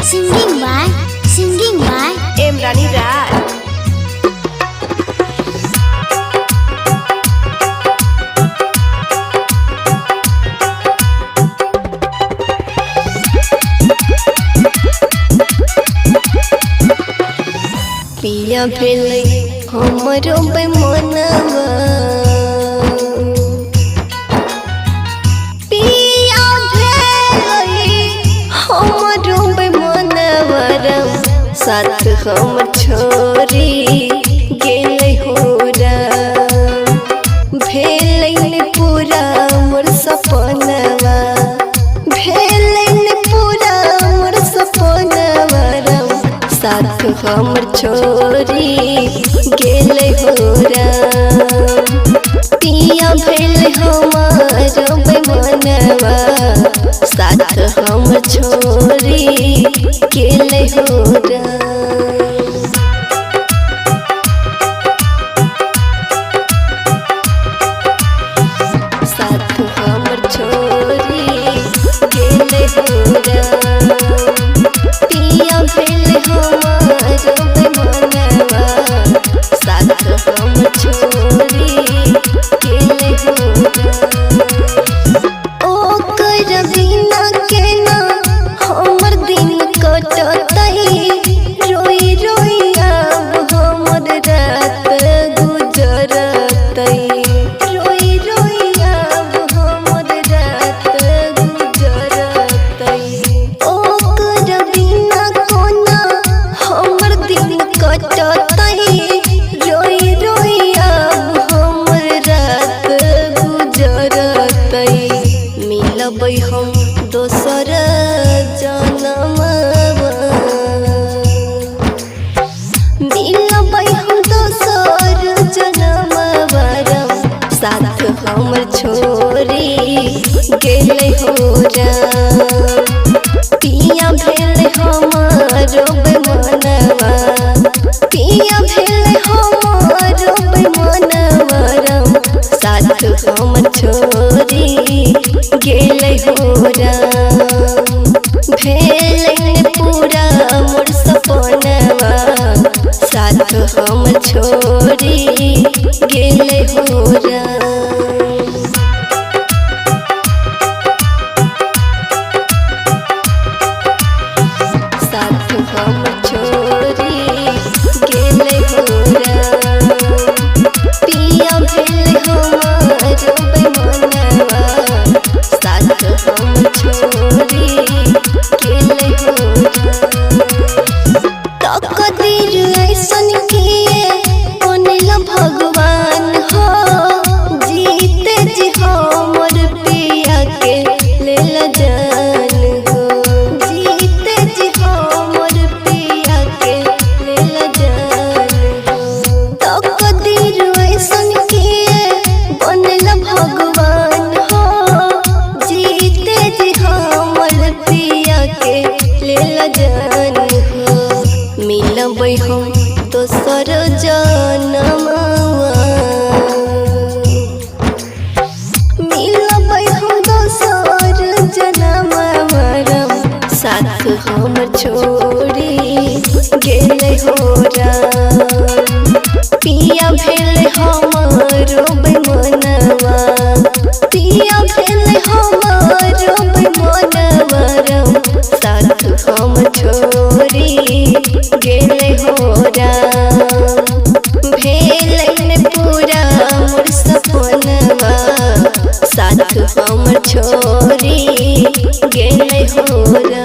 Singing by Rani Raj. पिया भेले हमरो बेमनवा पिया भेले हमरो बेमनवा साथ हम छोरी गेले होरा भेले पूरा मोर सपनवा भेले पूरा मोर सपनवा साथ हमर छोरी गेले होरा पिया भेले हमारो बेमनवा साथ हमर छोरी गेले होरा साथ हमर छोरी गेले होरा पिया भेले हमारो बेमनवा साथ हमर छोरी गेले होरा ओकर बिना केना हमर दिन कटतै रोई रोई अब हमर रात गुजरतै रोई रोई अब हमर रात गुजरतै ओकर बिना कोना हमर दिन कटतै रोई रोई अब हमर रात गुजरतै मिलबै हम दोसर जनमवा मिलबै हम दोसर जनमवा साथ हमर छोरी गेले होरा पिया भेले हमारो बेमनवा पिया भेले हमारो बेमनवा साथ हमर छोरी गेले होरा भेले पूरा मोर सपनवा साथ हमर छोरी गेले होरा साथ हमर छोरी गेले होरा पिया भेले हमारो बेमनवा साथ हमर छोरी गेले होरा तकदीर ऐसन किए बनल भगवान हो जीते जी हमर पिया के लेल जान हो जीते जी हमर पिया के लेल जान हो तकदीर ऐसन किए बनल भगवान हो जीते जी हमर पिया के लेल जान हो मिलबै हम दोसर जनमवा मिलबै हम दोसर जनमवा साथ हमर छोरी गेले होरा पिया भेले हमारो बेमनवा पिया भेले हमारो बेमनवा साथ हमर छोरी गेले होरा भेले पूरा मोर सपनवा साथ हमर छोरी गेले होरा।